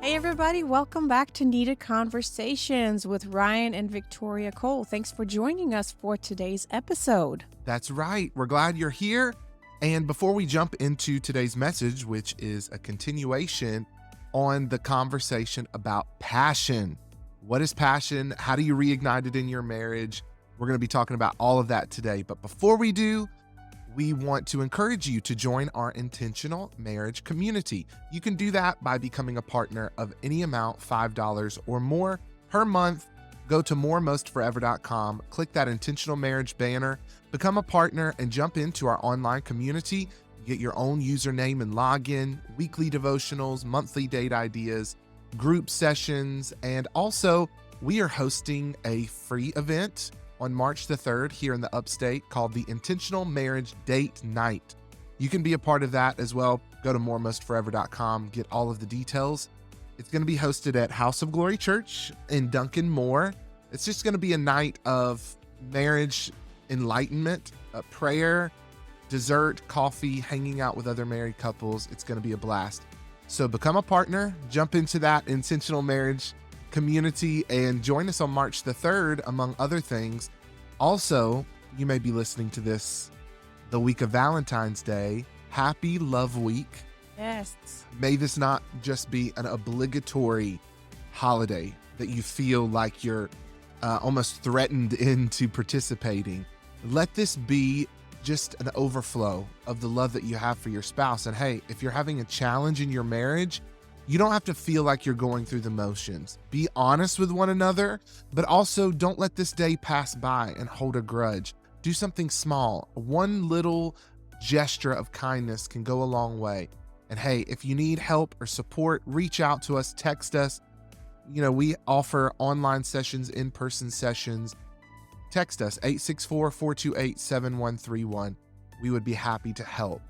Hey, everybody, welcome back to Needed Conversations with Ryan and Victoria Cole. Thanks for joining us for today's episode. That's right. We're glad you're here. And before we jump into today's message, which is a continuation on the conversation about passion. What is passion? How do you reignite it in your marriage? We're going to be talking about all of that today. But before we do, we want to encourage you to join our intentional marriage community. You can do that by becoming a partner of any amount, $5 or more per month. Go to moremostforever.com, click that intentional marriage banner, become a partner, and jump into our online community. You get your own username and login, weekly devotionals, monthly date ideas, group sessions, and also we are hosting a free event on March the 3rd here in the upstate called the Intentional Marriage Date Night. You can be a part of that as well. Go to moremostforever.com, get all of the details. It's going to be hosted at House of Glory Church in Duncan Moore. It's just going to be a night of marriage enlightenment, prayer, dessert, coffee, hanging out with other married couples. It's going to be a blast. So become a partner, jump into that intentional marriage community, and join us on March the 3rd, among other things. Also, you may be listening to this the week of Valentine's Day. Happy Love Week. Yes. May this not just be an obligatory holiday that you feel like you're almost threatened into participating. Let this be just an overflow of the love that you have for your spouse. And hey, if you're having a challenge in your marriage, you don't have to feel like you're going through the motions. Be honest with one another, but also don't let this day pass by and hold a grudge. Do something small. One little gesture of kindness can go a long way. And hey, if you need help or support, reach out to us, text us. You know, we offer online sessions, in-person sessions. Text us, 864-428-7131. We would be happy to help.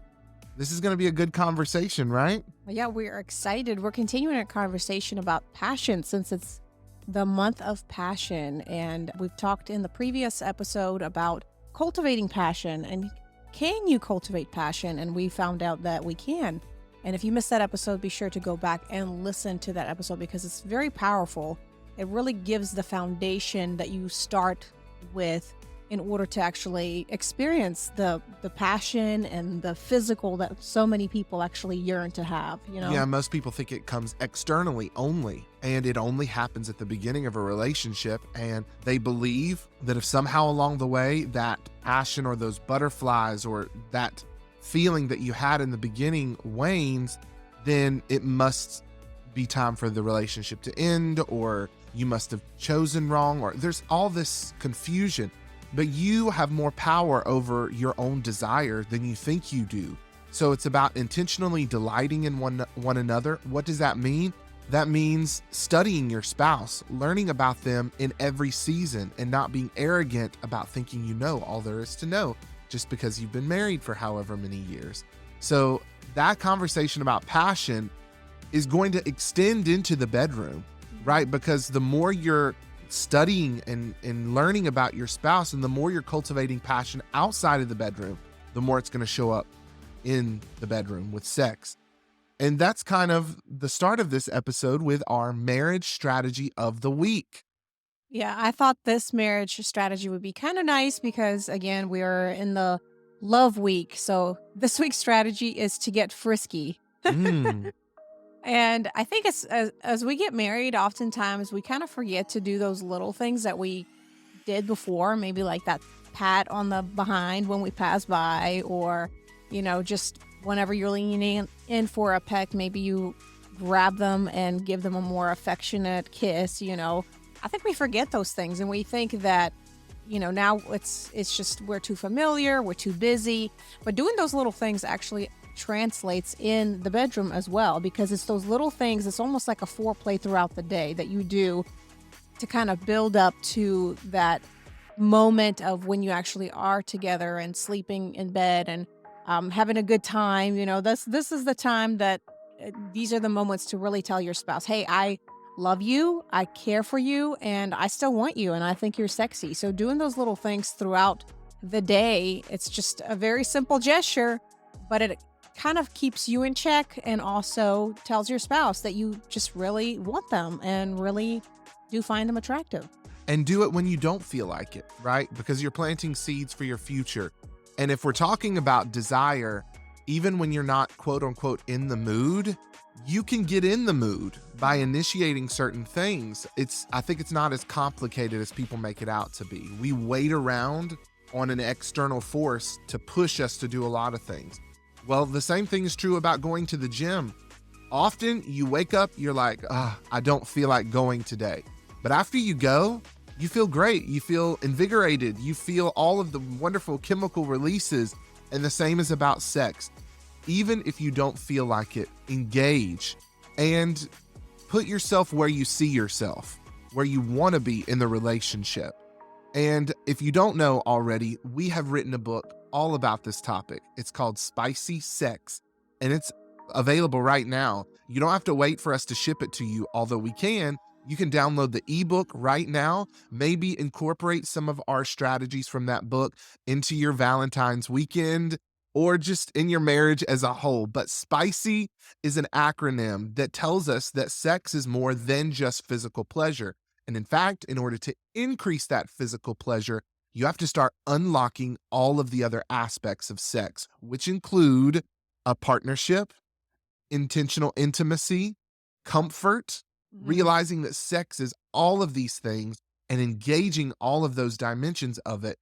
This is going to be a good conversation, right? Yeah, we're excited. We're continuing our conversation about passion since it's the month of passion. And we've talked in the previous episode about cultivating passion and can you cultivate passion? And we found out that we can. And if you missed that episode, be sure to go back and listen to that episode because it's very powerful. It really gives the foundation that you start with in order to actually experience the passion and the physical that so many people actually yearn to have, you know? Yeah, most people think it comes externally only, and it only happens at the beginning of a relationship, and they believe that if somehow along the way that passion or those butterflies or that feeling that you had in the beginning wanes, then it must be time for the relationship to end, or you must have chosen wrong, or there's all this confusion. But you have more power over your own desire than you think you do. So it's about intentionally delighting in one another. What does that mean? That means studying your spouse, learning about them in every season, and not being arrogant about thinking you know all there is to know just because you've been married for however many years. So that conversation about passion is going to extend into the bedroom, right? Because the more you're studying and learning about your spouse and the more you're cultivating passion outside of the bedroom, the more it's going to show up in the bedroom with sex. And that's kind of the start of this episode with our marriage strategy of the week. Yeah, I thought this marriage strategy would be kind of nice because, again, we are in the love week. So this week's strategy is to get frisky. Mm. And I think as we get married, oftentimes we kind of forget to do those little things that we did before, maybe like that pat on the behind when we pass by, or, you know, just whenever you're leaning in for a peck, maybe you grab them and give them a more affectionate kiss, you know. I think we forget those things and we think that, you know, now it's just we're too familiar, we're too busy, but doing those little things actually translates in the bedroom as well, because it's those little things. It's almost like a foreplay throughout the day that you do to kind of build up to that moment of when you actually are together and sleeping in bed and having a good time. You know, this is the time that these are the moments to really tell your spouse, hey, I love you, I care for you, and I still want you, and I think you're sexy. So doing those little things throughout the day, it's just a very simple gesture, but it kind of keeps you in check and also tells your spouse that you just really want them and really do find them attractive. And do it when you don't feel like it, right? Because you're planting seeds for your future. And if we're talking about desire, even when you're not quote unquote in the mood, you can get in the mood by initiating certain things. I think it's not as complicated as people make it out to be. We wait around on an external force to push us to do a lot of things. Well, the same thing is true about going to the gym. Often you wake up, you're like, I don't feel like going today. But after you go, you feel great. You feel invigorated. You feel all of the wonderful chemical releases. And the same is about sex. Even if you don't feel like it, engage and put yourself where you see yourself, where you want to be in the relationship. And if you don't know already, we have written a book all about this topic. It's called Spicy Sex, and it's available right now. You don't have to wait for us to ship it to you, although we can. You can download the ebook right now, maybe incorporate some of our strategies from that book into your Valentine's weekend or just in your marriage as a whole. But SPICY is an acronym that tells us that sex is more than just physical pleasure. And in fact, in order to increase that physical pleasure, you have to start unlocking all of the other aspects of sex, which include a partnership, intentional intimacy, comfort, Mhm. realizing that sex is all of these things and engaging all of those dimensions of it.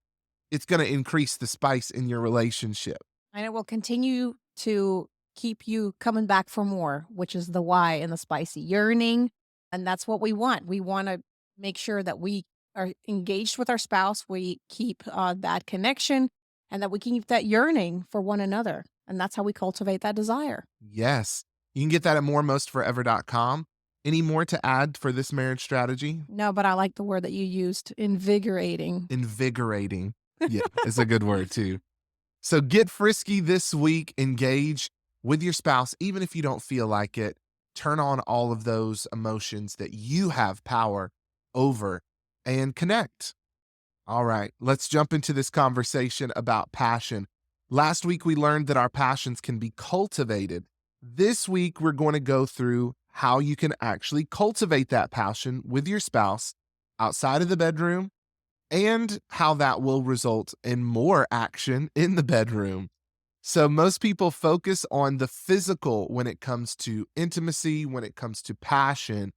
It's going to increase the spice in your relationship. And it will continue to keep you coming back for more, which is the why and the spicy yearning. And that's what we want. We want to make sure that we are engaged with our spouse. We keep that connection and that we keep that yearning for one another. And that's how we cultivate that desire. Yes. You can get that at moremostforever.com. Any more to add for this marriage strategy? No, but I like the word that you used, invigorating. Invigorating. Yeah, it's a good word too. So get frisky this week, engage with your spouse, even if you don't feel like it. Turn on all of those emotions that you have power over and connect. All right, let's jump into this conversation about passion. Last week, we learned that our passions can be cultivated. This week, we're going to go through how you can actually cultivate that passion with your spouse outside of the bedroom and how that will result in more action in the bedroom. So, most people focus on the physical when it comes to intimacy, when it comes to passion,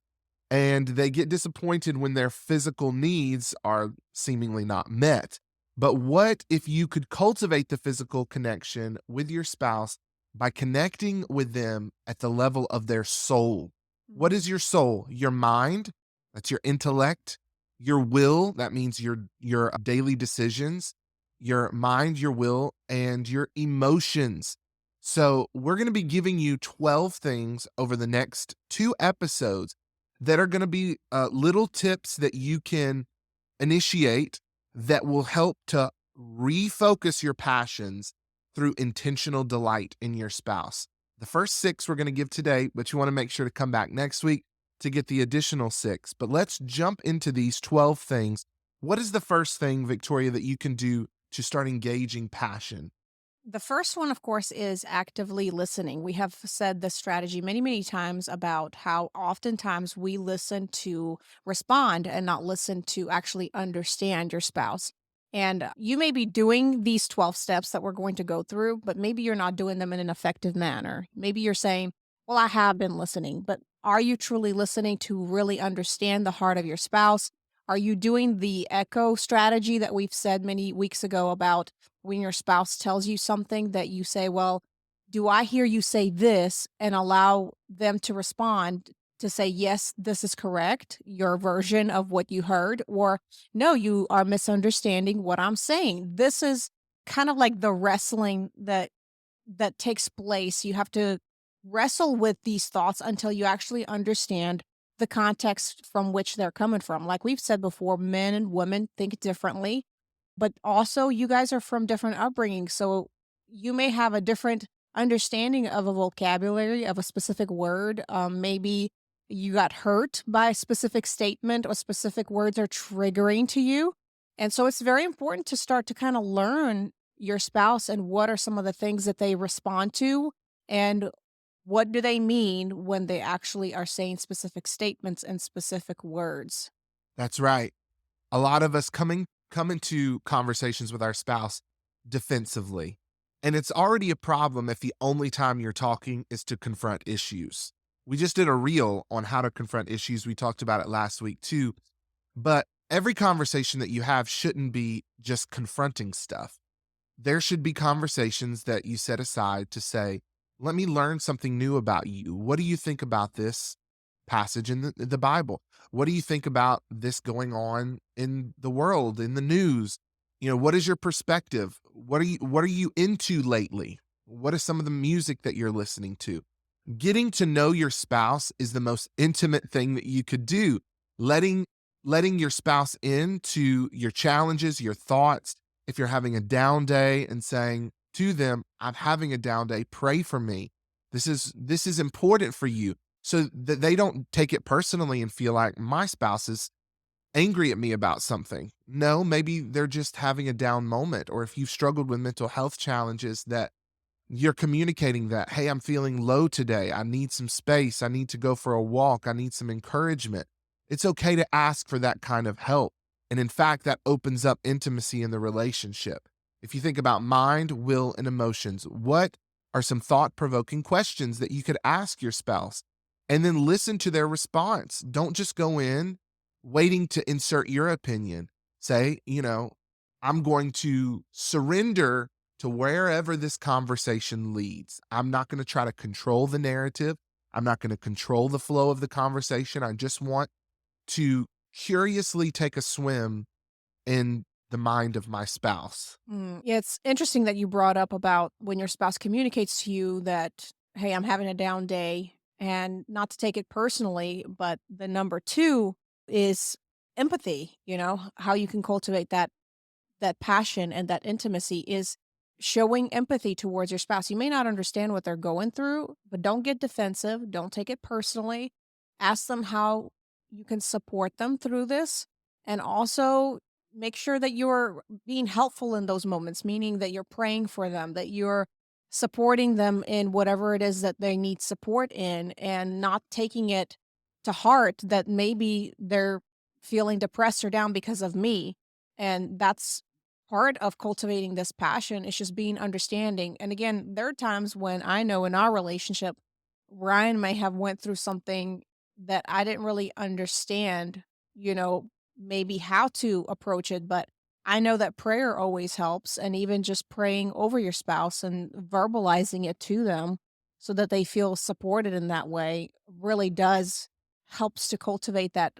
and they get disappointed when their physical needs are seemingly not met. But what if you could cultivate the physical connection with your spouse by connecting with them at the level of their soul? What Mhm. is your soul? Your mind, that's your intellect, your will, that means your daily decisions, your mind, your will, and your emotions. So, we're going to be giving you 12 things over the next 2 episodes that are going to be little tips that you can initiate that will help to refocus your passions through intentional delight in your spouse. The first 6 we're going to give today, but you want to make sure to come back next week to get the additional 6. But let's jump into these 12 things. What is the first thing, Victoria, that you can do to start engaging passion? The first one, of course, is actively listening. We have said this strategy many, many times about how oftentimes we listen to respond and not listen to actually understand your spouse. And you may be doing these 12 steps that we're going to go through, but maybe you're not doing them in an effective manner. Maybe you're saying, well, I have been listening, but are you truly listening to really understand the heart of your spouse? Are you doing the echo strategy that we've said many weeks ago about when your spouse tells you something that you say, well, do I hear you say this, and allow them to respond to say, yes, this is correct, your version of what you heard, or no, you are misunderstanding what I'm saying. This is kind of like the wrestling that takes place. You have to wrestle with these thoughts until you actually understand the context from which they're coming from. Like we've said before, men and women think differently, but also you guys are from different upbringings. So you may have a different understanding of a vocabulary of a specific word. Maybe you got hurt by a specific statement or specific words are triggering to you. And so it's very important to start to kind of learn your spouse and what are some of the things that they respond to And what do they mean when they actually are saying specific statements and specific words? That's right. A lot of us come into conversations with our spouse defensively. And it's already a problem if the only time you're talking is to confront issues. We just did a reel on how to confront issues. We talked about it last week too. But every conversation that you have shouldn't be just confronting stuff. There should be conversations that you set aside to say, let me learn something new about you. What do you think about this passage in the Bible? What do you think about this going on in the world, in the news? What is your perspective? What are you into lately? What is some of the music that you're listening to? Getting to know your spouse is the most intimate thing that you could do. Letting letting your spouse into your challenges, your thoughts. If you're having a down day, and saying to them, "I'm having a down day, pray for me. This is important for you." So that they don't take it personally and feel like my spouse is angry at me about something. No, maybe they're just having a down moment. Or if you've struggled with mental health challenges, that you're communicating that, hey, I'm feeling low today. I need some space. I need to go for a walk. I need some encouragement. It's okay to ask for that kind of help. And in fact, that opens up intimacy in the relationship. If you think about mind, will, and emotions, what are some thought provoking questions that you could ask your spouse? And then listen to their response. Don't just go in waiting to insert your opinion. Say, I'm going to surrender to wherever this conversation leads. I'm not going to try to control the narrative. I'm not going to control the flow of the conversation. I just want to curiously take a swim in the mind of my spouse. Yeah, it's interesting that you brought up about when your spouse communicates to you that, hey, I'm having a down day, and not to take it personally. But the number two is empathy, how you can cultivate that passion and that intimacy is showing empathy towards your spouse. You may not understand what they're going through, but don't get defensive. Don't take it personally. Ask them how you can support them through this. And also make sure that you're being helpful in those moments, meaning that you're praying for them, that you're supporting them in whatever it is that they need support in, and not taking it to heart that maybe they're feeling depressed or down because of me. And that's part of cultivating this passion, is just being understanding. And again, there are times when I know in our relationship, Ryan may have went through something that I didn't really understand, you know, maybe how to approach it, but I know that prayer always helps, and even just praying over your spouse and verbalizing it to them so that they feel supported in that way really does helps to cultivate that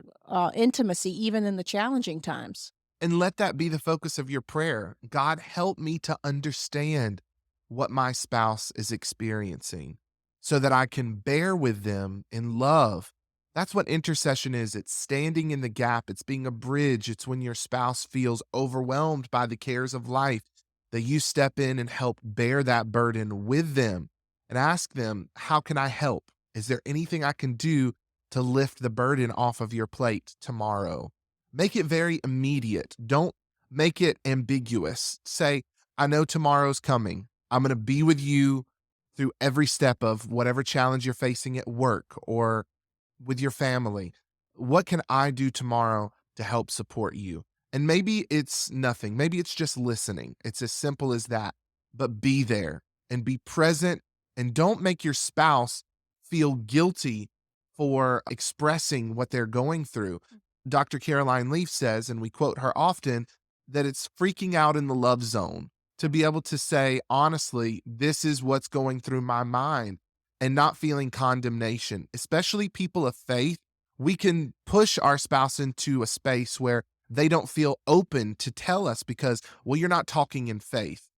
intimacy even in the challenging times. And let that be the focus of your prayer. God, help me to understand what my spouse is experiencing so that I can bear with them in love. That's what intercession is. It's standing in the gap, it's being a bridge. It's when your spouse feels overwhelmed by the cares of life that you step in and help bear that burden with them and ask them, how can I help? Is there anything I can do to lift the burden off of your plate tomorrow? Make it very immediate. Don't make it ambiguous. Say, I know tomorrow's coming. I'm going to be with you through every step of whatever challenge you're facing at work or with your family. What can I do tomorrow to help support you? And maybe it's nothing. Maybe it's just listening. It's as simple as that. But be there and be present, and don't make your spouse feel guilty for expressing what they're going through. Dr. Caroline Leaf says, and we quote her often, that it's freaking out in the love zone to be able to say, honestly, this is what's going through my mind, and not feeling condemnation. Especially people of faith, we can push our spouse into a space where they don't feel open to tell us because, well, you're not talking in faith.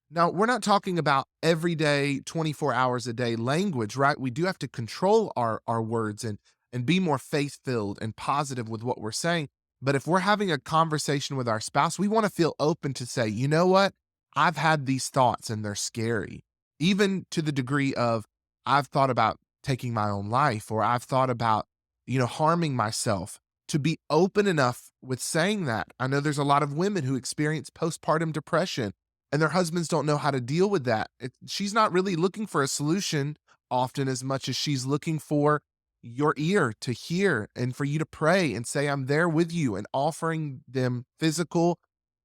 Now, we're not talking about everyday 24 hours a day language, right? We do have to control our words and be more faith filled and positive with what we're saying. But if we're having a conversation with our spouse, we want to feel open to say, you know what? I've had these thoughts and they're scary, even to the degree of I've thought about taking my own life, or I've thought about, harming myself. To be open enough with saying that. I know there's a lot of women who experience postpartum depression, and their husbands don't know how to deal with that. She's not really looking for a solution often as much as she's looking for your ear to hear and for you to pray and say, I'm there with you, and offering them physical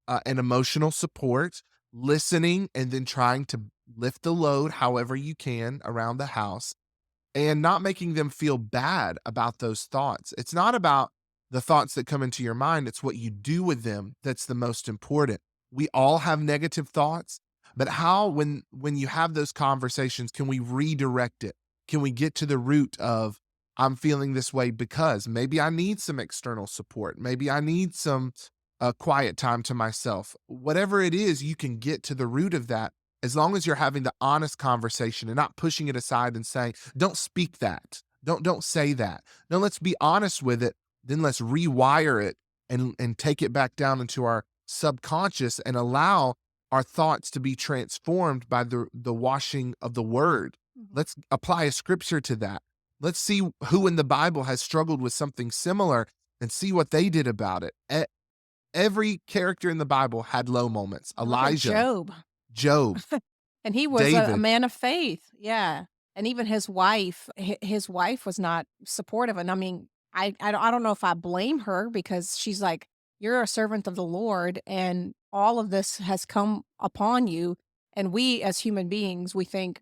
and emotional support, listening, and then trying to lift the load however you can around the house and not making them feel bad about those thoughts. It's not about the thoughts that come into your mind, it's what you do with them that's the most important. We all have negative thoughts, but how when you have those conversations can we redirect it? Can we get to the root of I'm feeling this way because maybe I need some external support. Maybe I need some quiet time to myself. Whatever it is, you can get to the root of that as long as you're having the honest conversation and not pushing it aside and saying, "Don't speak that. Don't say that." No, let's be honest with it. Then let's rewire it and take it back down into our subconscious and allow our thoughts to be transformed by the washing of the word. Mhm. Let's apply a scripture to that. Let's see who in the Bible has struggled with something similar and see what they did about it. Every character in the Bible had low moments. Look at Elijah, Job. Job, And he was a David. man of faith, yeah, and even his wife was not supportive, and I mean, I don't know if I blame her because she's like, "You're a servant of the Lord, and all of this has come upon you," and we as human beings, we think,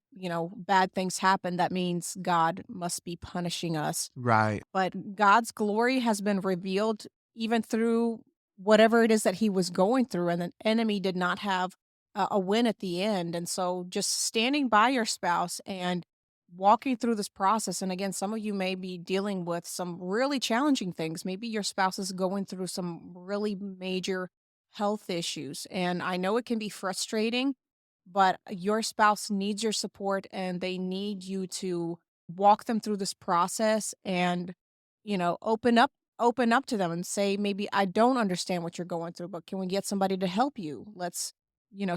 bad things happen, that means God must be punishing us. Right. But God's glory has been revealed even through whatever it is that he was going through, and the enemy did not have a win at the end. And so, just standing by your spouse and walking through this process. And again, some of you may be dealing with some really challenging things. Maybe your spouse is going through some really major health issues. And I know it can be frustrating, but your spouse needs your support and they need you to walk them through this process and open up to them and say, maybe I don't understand what you're going through, but can we get somebody to help you? Let's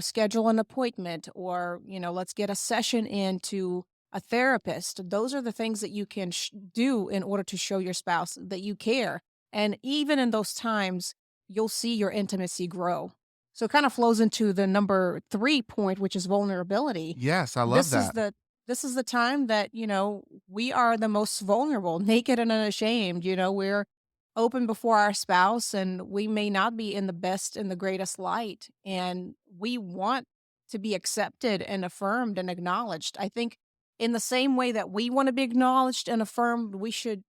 schedule an appointment, or let's get a session into a therapist. Those are the things that you can do in order to show your spouse that you care, and even in those times you'll see your intimacy grow. So it kind of flows into the number 3 point, which is vulnerability. Yes, I love This is that. the this is the time that, we are the most vulnerable, naked and unashamed. We're open before our spouse, and we may not be in the best and the greatest light. And we want to be accepted and affirmed and acknowledged. I think in the same way that we want to be acknowledged and affirmed, we should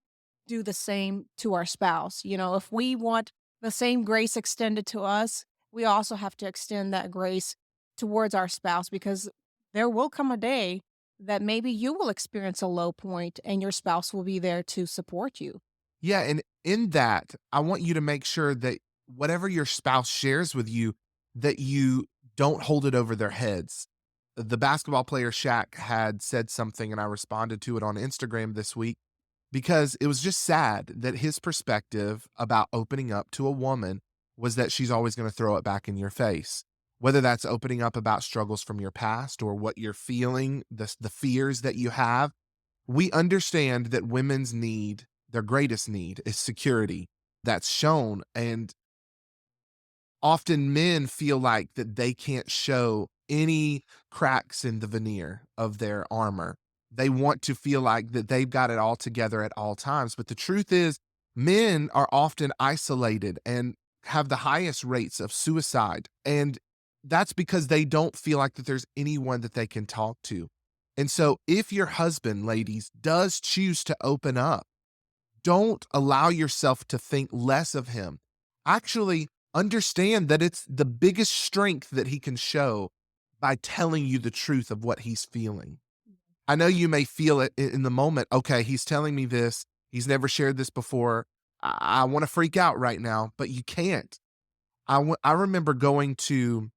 do the same to our spouse. If we want the same grace extended to us, we also have to extend that grace towards our spouse, because there will come a day that maybe you will experience a low point and your spouse will be there to support you. Yeah, and in that, I want you to make sure that whatever your spouse shares with you, that you don't hold it over their heads. The basketball player Shaq had said something, and I responded to it on Instagram this week because it was just sad that his perspective about opening up to a woman was that she's always going to throw it back in your face. Whether that's opening up about struggles from your past or what you're feeling, the fears that you have, we understand that women's need, their greatest need, is security. That's shown, and often men feel like that they can't show any cracks in the veneer of their armor. They want to feel like that they've got it all together at all times, but the truth is men are often isolated and have the highest rates of suicide, and that's because they don't feel like that there's anyone that they can talk to. And so if your husband, ladies, does choose to open up, don't allow yourself to think less of him. Actually, understand that it's the biggest strength that he can show by telling you the truth of what he's feeling. I know you may feel it in the moment. Okay, he's telling me this. He's never shared this before. I want to freak out right now, but you can't. I remember going to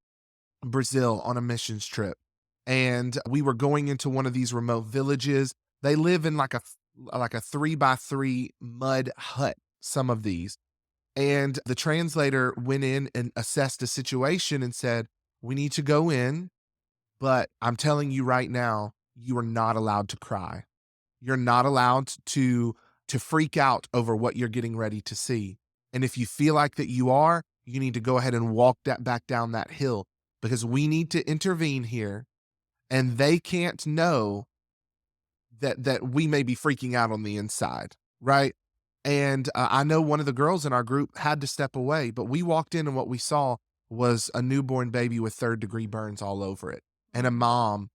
Brazil on a missions trip, and we were going into one of these remote villages. They live in like a 3 by 3 mud hut, some of these. And the translator went in and assessed the situation and said, "We need to go in, but I'm telling you right now, you are not allowed to cry. You're not allowed to freak out over what you're getting ready to see. And if you feel like that you are, you need to go ahead and walk that back down that hill. because we need to intervene here, and they can't know that we may be freaking out on the inside, right? And I know one of the girls in our group had to step away, but we walked in and what we saw was a newborn baby with third-degree burns all over it, and a Mm. mom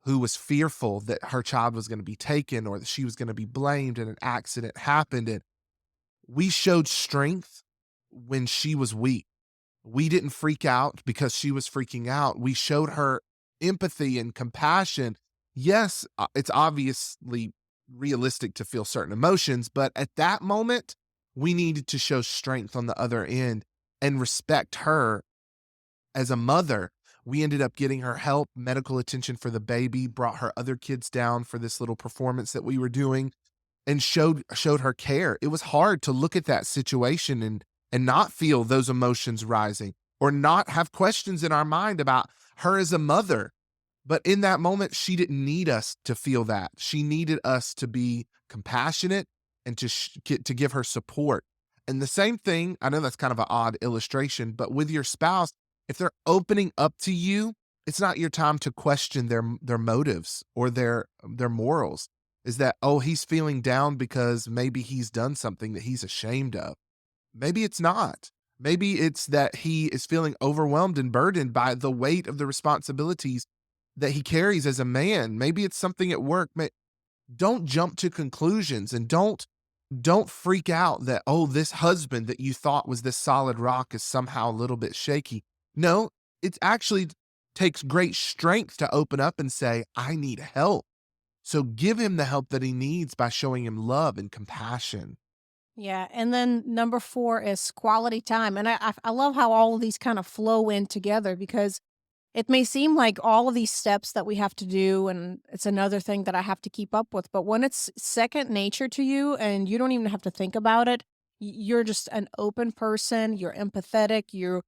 who was fearful that her child was gonna be taken or that she was gonna be blamed and an accident happened, and we showed strength when she was weak. We didn't freak out because she was freaking out. We showed her empathy and compassion. Yes, it's obviously realistic to feel certain emotions, but at that moment, we needed to show strength on the other end and respect her as a mother. We ended up getting her help, medical attention for the baby, brought her other kids down for this little performance that we were doing and showed her care. It was hard to look at that situation and not feel those emotions rising or not have questions in our mind about her as a mother. But in that moment, she didn't need us to feel that. She needed us to be compassionate and to give her support. And the same thing, I know that's kind of an odd illustration, but with your spouse, if they're opening up to you, it's not your time to question their motives or their morals. Is that, oh, he's feeling down because maybe he's done something that he's ashamed of. Maybe it's not. Maybe it's that he is feeling overwhelmed and burdened by the weight of the responsibilities that he carries as a man. Maybe it's something at work. Don't jump to conclusions and don't freak out that, oh, this husband that you thought was this solid rock is somehow a little bit shaky. No, it actually takes great strength to open up and say, I need help. So give him the help that he needs by showing him love and compassion. Yeah, and then number 4 is quality time, and I love how all of these kind of flow in together because it may seem like all of these steps that we have to do, and it's another thing that I have to keep up with, but when it's second nature to you and you don't even have to think about it, you're just an open person, you're empathetic, you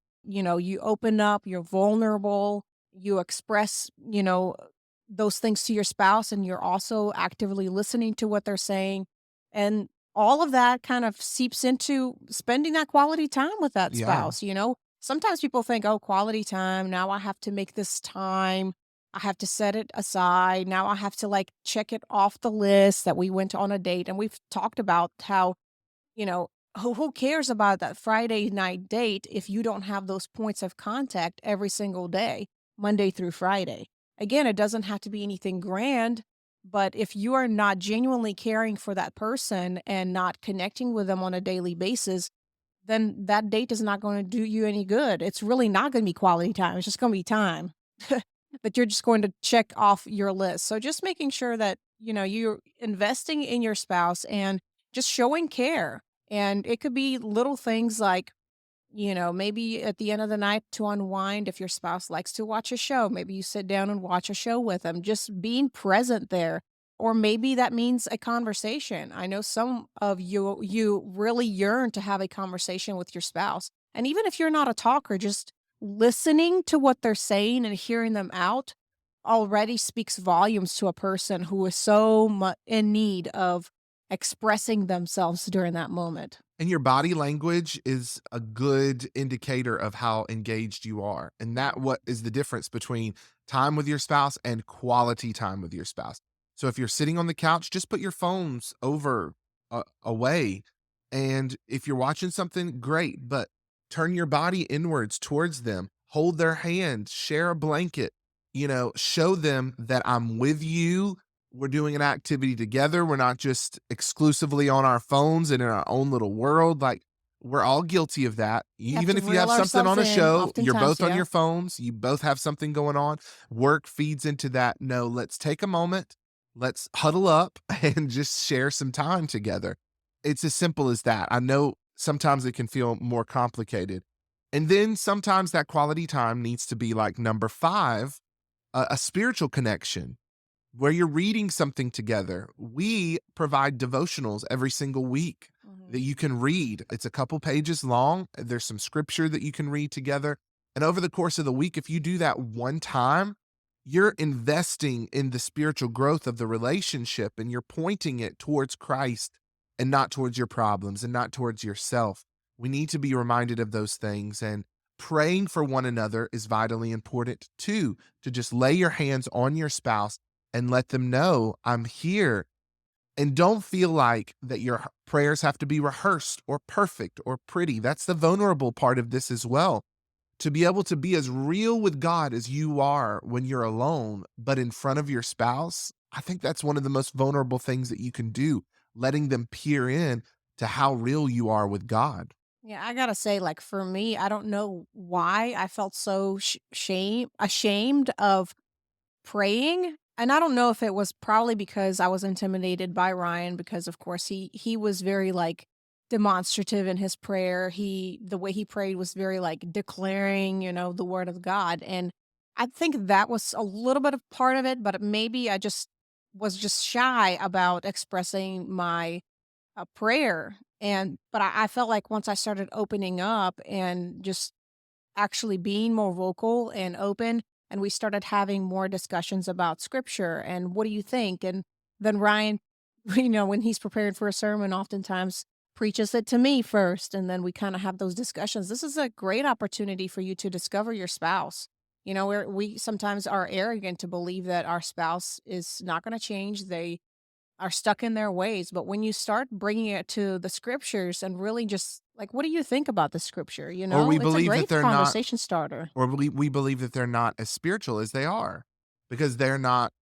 open up, you're vulnerable, you express, those things to your spouse, and you're also actively listening to what they're saying. And all of that kind of seeps into spending that quality time with that Yeah. spouse. Sometimes people think, "Oh, quality time, now I have to make this time. I have to set it aside. Now I have to, like, check it off the list that we went on a date," and we've talked about how, who cares about that Friday night date if you don't have those points of contact every single day, Monday through Friday? Again, it doesn't have to be anything grand, but if you are not genuinely caring for that person and not connecting with them on a daily basis, then that date is not gonna do you any good. It's really not gonna be quality time, it's just gonna be time that you're just going to check off your list. So just making sure that, you're investing in your spouse and just showing care. And it could be little things like, maybe at the end of the night to unwind, if your spouse likes to watch a show, maybe you sit down and watch a show with them, just being present there. Or maybe that means a conversation. I know some of you really yearn to have a conversation with your spouse. And even if you're not a talker, just listening to what they're saying and hearing them out already speaks volumes to a person who is so much in need of expressing themselves during that moment. And your body language is a good indicator of how engaged you are. And that Mhm. what is the difference between time with your spouse and quality time with your spouse. So if you're sitting on the couch, just put your phones over away. And if you're watching something, great, but turn your body inwards towards them. Hold their hand, share a blanket, show them that I'm with you. We're doing an activity together. We're not just exclusively on our phones and in our own little world. Like, we're all guilty of that. We have to Even if you reel have something ourselves on a in show, you're oftentimes, both on yeah. your phones, you both have something going on. Work feeds into that. No, let's take a moment. Let's huddle up and just share some time together. It's as simple as that. I know sometimes it can feel more complicated. And then sometimes that quality time needs to be like number 5, a spiritual connection where you're reading something together. We provide devotionals every single week that Mhm. you can read. It's a couple pages long. There's some scripture that you can read together. And over the course of the week, if you do that one time, you're investing in the spiritual growth of the relationship and you're pointing it towards Christ and not towards your problems and not towards yourself. We need to be reminded of those things. And Praying for one another is vitally important too, to just lay your hands on your spouse and let them know, I'm here. And don't feel like that your prayers have to be rehearsed or perfect or pretty. That's the vulnerable part of this as well. To be able to be as real with God as you are when you're alone, but in front of your spouse, I think that's one of the most vulnerable things that you can do, letting them peer in to how real you are with God. Yeah, I gotta say, like for me, I don't know why I felt so ashamed of praying, and I don't know if it was probably because I was intimidated by Ryan because, of course, he was very, like, demonstrative in his prayer. The way he prayed was very, like, declaring, the word of God, and I think that was a little bit of part of it, but maybe I just was just shy about expressing my, prayer, but I felt like once I started opening up and just actually being more vocal and open, and we started having more discussions about scripture and what do you think? And then Ryan, when he's prepared for a sermon, oftentimes preaches it to me first, and then we kind of have those discussions. This is a great opportunity for you to discover your spouse. We sometimes are arrogant to believe that our spouse is not going to change. They are stuck in their ways, but when you start bringing it to the scriptures and really just like, what do you think about the scripture? Or we It's a believe that great they're not, conversation starter. or we believe that they're not as spiritual as they are because they're not,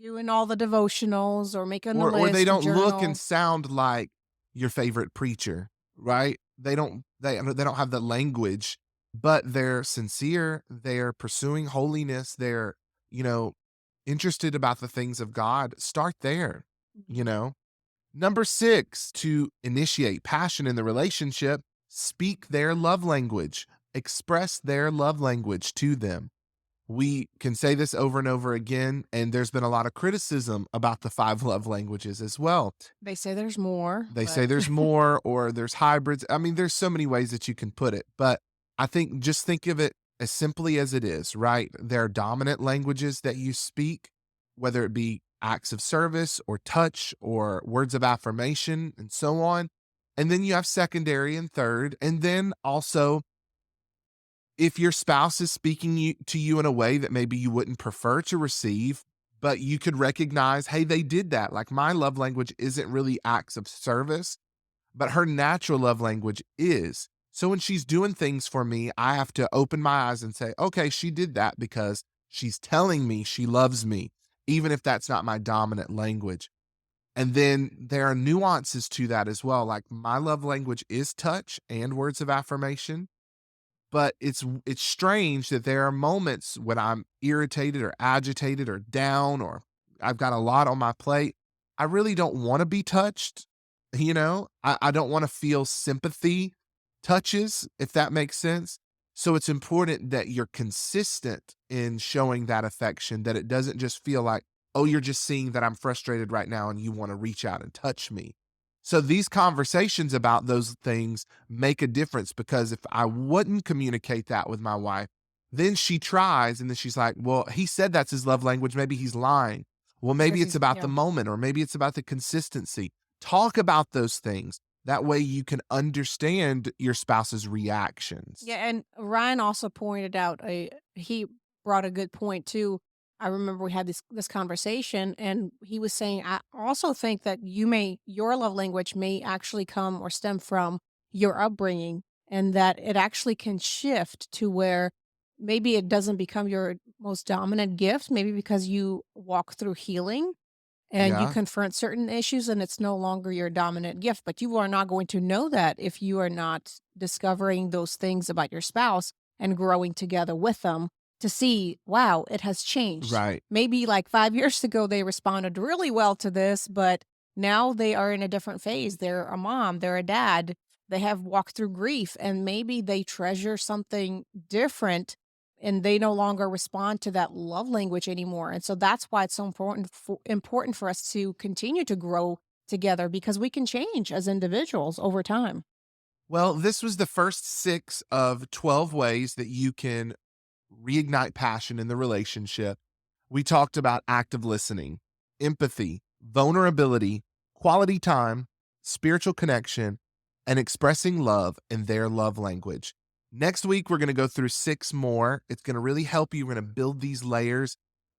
Doing all the devotionals or making the or they list, the don't look and journal. sound like your favorite preacher, right? They don't have the language, but they're sincere, they're pursuing holiness, they're, you know, interested about the things of God. Start there, you Mhm. know. Number 6, to initiate passion in the relationship, speak their love language. Express their love language to them. We can say this over and over again, and there's been a lot of criticism about the 5 love languages as well. They say there's more, They say but there's more or there's hybrids. I mean, there's so many ways that you can put it, but I think just think of it as simply as it is, right? There are dominant languages that you speak, whether it be acts of service or touch or words of affirmation and so on. And then you have secondary and third. And then also, if your spouse is speaking to you in a way that maybe you wouldn't prefer to receive, but you could recognize, hey, they did that. Like my love language isn't really acts of service, but her natural love language is. So when she's doing things for me, I have to open my eyes and say, okay, she did that because she's telling me she loves me, even if that's not my dominant language. And then there are nuances to that as well. Like my love language is touch and words of affirmation, but it's strange that there are moments when I'm irritated or agitated or down or I've got a lot on my plate. I really don't wanna be touched, you know? I don't wanna feel sympathy touches, if that makes sense. So it's important that you're consistent in showing that affection, that it doesn't just feel like, "Oh, you're just seeing that I'm frustrated right now and you wanna reach out and touch me." So these conversations about those things make a difference because if I wouldn't communicate that with my wife, then she tries and then she's like, well, he said that's his love language. Maybe he's lying. Well, maybe because it's about the moment or maybe it's about the consistency. Talk about those things. That way you can understand your spouse's reactions. yeah, and Ryan also pointed out he brought a good point too. I remember we had this conversation and he was saying, I also think that your love language may actually come or stem from your upbringing, and that it actually can shift to where maybe it doesn't become your most dominant gift, maybe because you walk through healing and you Yeah, confront certain issues and it's no longer your dominant gift, but you are not going to know that if you are not discovering those things about your spouse and growing together with them to see, wow, it has changed. right. Maybe like 5 years ago they responded really well to this, but now they are in a different phase. They're a mom, they're a dad, they have walked through grief, and maybe they treasure something different and they no longer respond to that love language anymore. And so that's why it's so important for us to continue to grow together, because we can change as individuals over time. Well, this was the first 6 of 12 ways that you can reignite passion in the relationship. We talked about active listening, empathy, vulnerability, quality time, spiritual connection, and expressing love in their love language. Next week, we're going to go through 6 more. It's going to really help you. We're going to build these layers.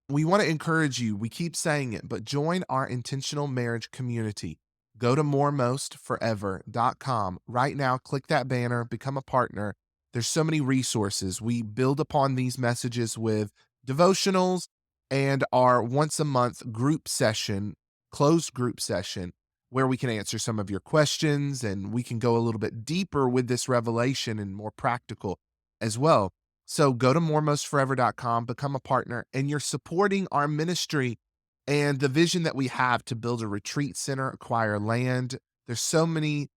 We want to encourage you. We keep saying it, but join our intentional marriage community. Go to moremostforever.com right now. Click that banner, become a partner. There's so many resources. We build upon these messages with devotionals and our once a month group session, closed group session, where we can answer some of your questions and we can go a little bit deeper with this revelation and more practical as well. So go to moremostforever.com, become a partner, and you're supporting our ministry and the vision that we have to build a retreat center, acquire land. There's so many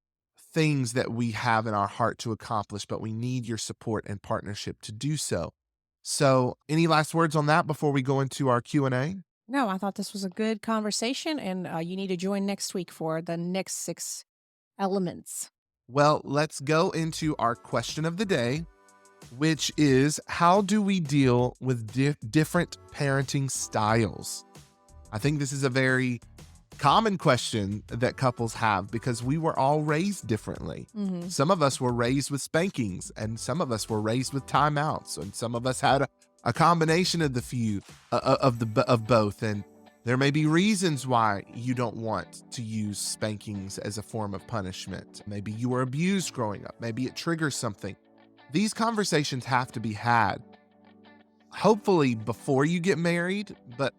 things that we have in our heart to accomplish, but we need your support and partnership to do so. So, any last words on that before we go into our Q&A? No, I thought this was a good conversation, and you need to join next week for the next 6 elements. Well, let's go into our question of the day, which is how do we deal with different parenting styles? I think this is a very common question that couples have because we were all raised differently. Mhm. Some of us were raised with spankings, and some of us were raised with timeouts, and some of us had a combination of the few of both. And there may be reasons why you don't want to use spankings as a form of punishment. Maybe you were abused growing up. Maybe it triggers something. These conversations have to be had, hopefully before you get married, but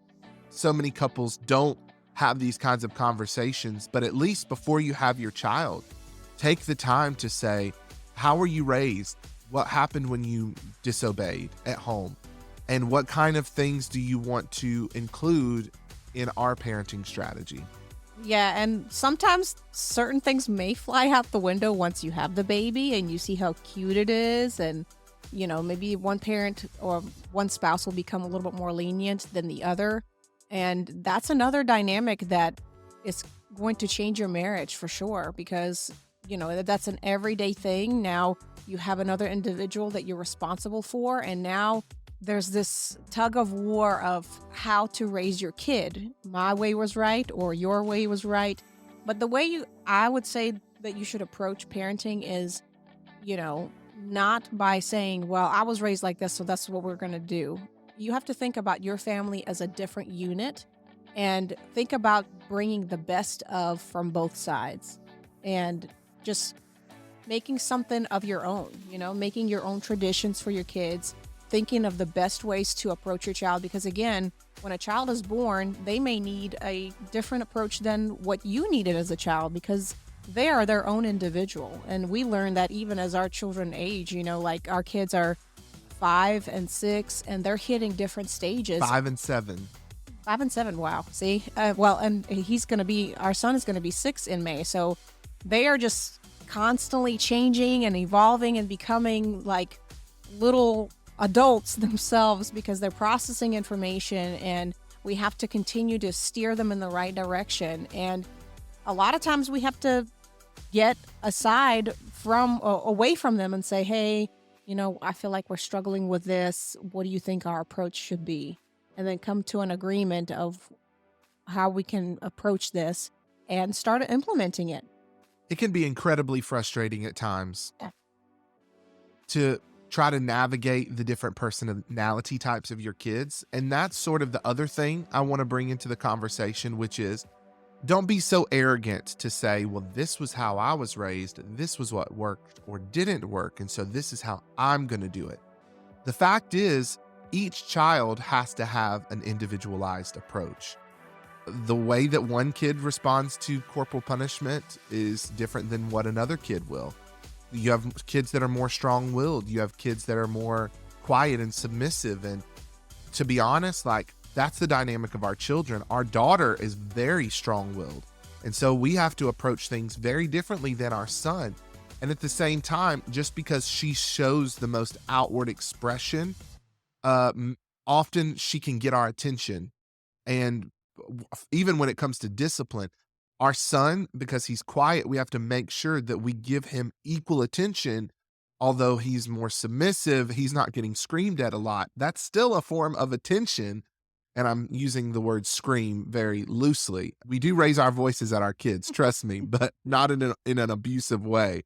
so many couples don't have these kinds of conversations. But at least before you have your child, take the time to say, how were you raised? What happened when you disobeyed at home? And what kind of things do you want to include in our parenting strategy? Yeah, and sometimes certain things may fly out the window once you have the baby and you see how cute it is. And, maybe one parent or one spouse will become a little bit more lenient than the other. And that's another dynamic that is going to change your marriage for sure because, that's an everyday thing. Now you have another individual that you're responsible for. And now there's this tug of war of how to raise your kid. My way was right or your way was right. But the way I would say that you should approach parenting is, not by saying, well, I was raised like this, so that's what we're going to do. You have to think about your family as a different unit and think about bringing the best of from both sides and just making something of your own, making your own traditions for your kids, thinking of the best ways to approach your child. Because again, when a child is born, they may need a different approach than what you needed as a child because they are their own individual. And we learn that even as our children age, like our kids are 5 and 6 and they're hitting different stages. 5 and 7. 5 and 7. Wow. See, and our son is going to be 6 in May. So they are just constantly changing and evolving and becoming like little adults themselves because they're processing information and we have to continue to steer them in the right direction. And a lot of times we have to get away from them and say, hey, I feel like we're struggling with this. What do you think our approach should be? And then come to an agreement of how we can approach this and start implementing it. It can be incredibly frustrating at times Yeah. to try to navigate the different personality types of your kids. And that's sort of the other thing I want to bring into the conversation, which is don't be so arrogant to say, well, this was how I was raised. This was what worked or didn't work. And so this is how I'm going to do it. The fact is, each child has to have an individualized approach. The way that one kid responds to corporal punishment is different than what another kid will. You have kids that are more strong-willed. You have kids that are more quiet and submissive. And to be honest, that's the dynamic of our children. Our daughter is very strong-willed. And so we have to approach things very differently than our son. And at the same time, just because she shows the most outward expression, often she can get our attention. And even when it comes to discipline, our son, because he's quiet, we have to make sure that we give him equal attention. Although he's more submissive, he's not getting screamed at a lot. That's still a form of attention. And I'm using the word scream very loosely. We do raise our voices at our kids, trust me, but not in an abusive way.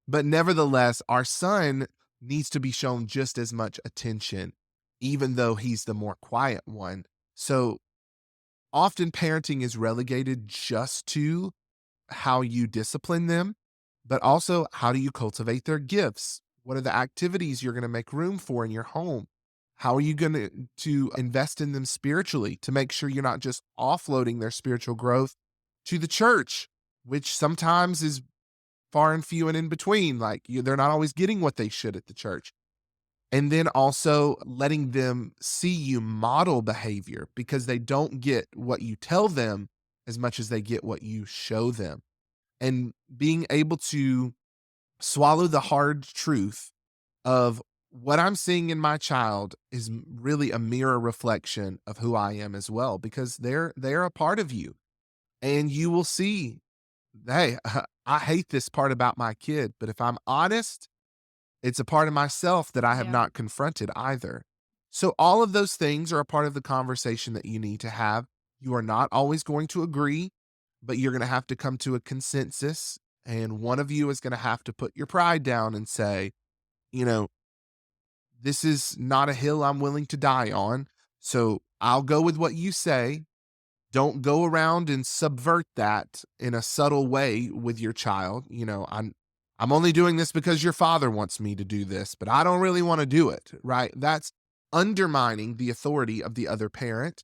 But nevertheless, our son needs to be shown just as much attention, even though he's the more quiet one. So often parenting is relegated just to how you discipline them, but also how do you cultivate their gifts? What are the activities you're going to make room for in your home? How are you going to invest in them spiritually to make sure you're not just offloading their spiritual growth to the church, which sometimes is far and few and in between. Like they're not always getting what they should at the church. And then also letting them see you model behavior because they don't get what you tell them as much as they get what you show them. And being able to swallow the hard truth of what I'm seeing in my child is really a mirror reflection of who I am as well, because they're a part of you. And you will see, hey, I hate this part about my kid, but if I'm honest, it's a part of myself that I have Yeah. not confronted either. So all of those things are a part of the conversation that you need to have. You are not always going to agree, but you're going to have to come to a consensus. And one of you is going to have to put your pride down and say, you know, this is not a hill I'm willing to die on. So I'll go with what you say. Don't go around and subvert that in a subtle way with your child. I'm only doing this because your father wants me to do this, but I don't really want to do it, right? That's undermining the authority of the other parent.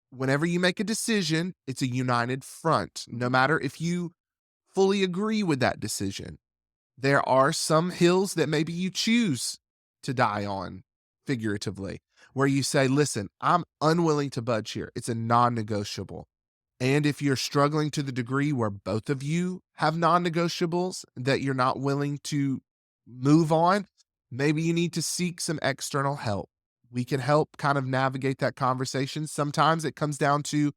Whenever you make a decision, it's a united front, no Mhm. matter if you fully agree with that decision. There are some hills that maybe you choose to die on, figuratively, where you say, listen, I'm unwilling to budge here. It's a non negotiable. And if you're struggling to the degree where both of you have non negotiables that you're not willing to move on, maybe you need to seek some external help. We can help kind of navigate that conversation. Sometimes it comes down to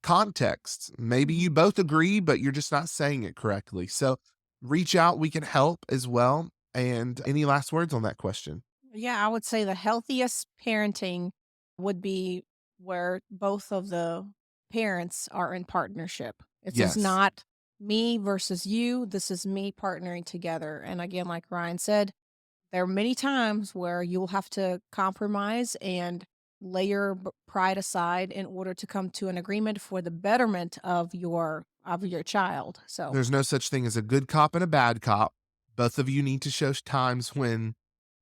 context. Maybe you Mhm. both agree, but you're just not saying it correctly. So reach out. We can help as well. And any last words on that question? Yeah, I would say the healthiest parenting would be where both of the parents are in partnership. This is Yes. not me versus you. This is me partnering together. And again, like Ryan said, there are many times where you'll have to compromise and lay your pride aside in order to come to an agreement for the betterment of your child. So, There's no such thing as a good cop and a bad cop. Both of you need to show times when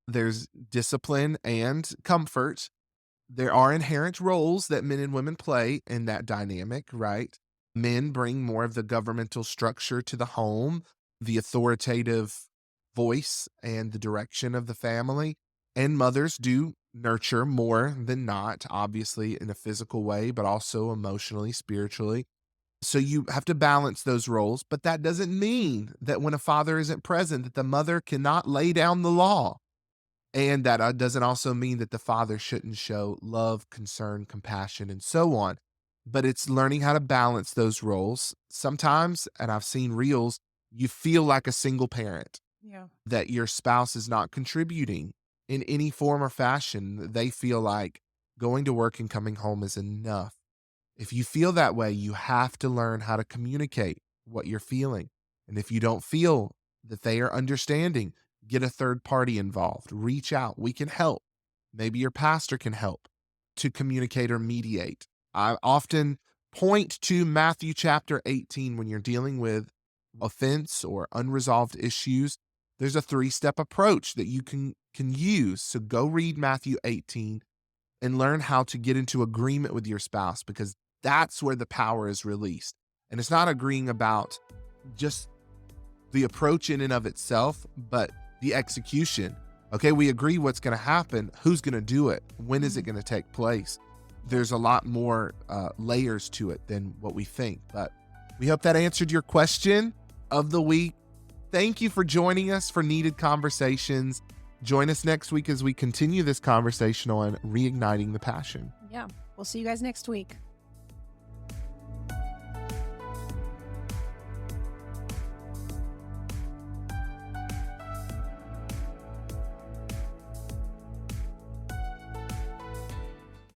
there's discipline and comfort. There are inherent roles that men and women play in that dynamic, right? Men bring more of the governmental structure to the home, the authoritative voice and the direction of the family. And mothers do nurture more than not, obviously in a physical way, but also emotionally, spiritually. So you have to balance those roles, but that doesn't mean that when a father isn't present, that the mother cannot lay down the law. And that doesn't also mean that the father shouldn't show love, concern, compassion, and so on. But it's learning how to balance those roles. Sometimes, and I've seen reels, you feel like a single parent, yeah. that your spouse is not contributing in any form or fashion. They feel like going to work and coming home is enough. If you feel that way, you have to learn how to communicate what you're feeling. And if you don't feel that they are understanding, get a third party involved. Reach out. We can help. Maybe your pastor can help to communicate or mediate. I often point to Matthew chapter 18 when you're dealing with offense or unresolved issues. There's a three-step approach that you can use. So go read Matthew 18 and learn how to get into agreement with your spouse, because that's where the power is released. And it's not agreeing about just the approach in and of itself, but the execution. Okay, we agree what's going to happen. Who's going to do it? When is it Mhm. going to take place? There's a lot more layers to it than what we think. But we hope that answered your question of the week. Thank you for joining us for Needed Conversations. Join us next week as we continue this conversation on reigniting the passion. Yeah. We'll see you guys next week.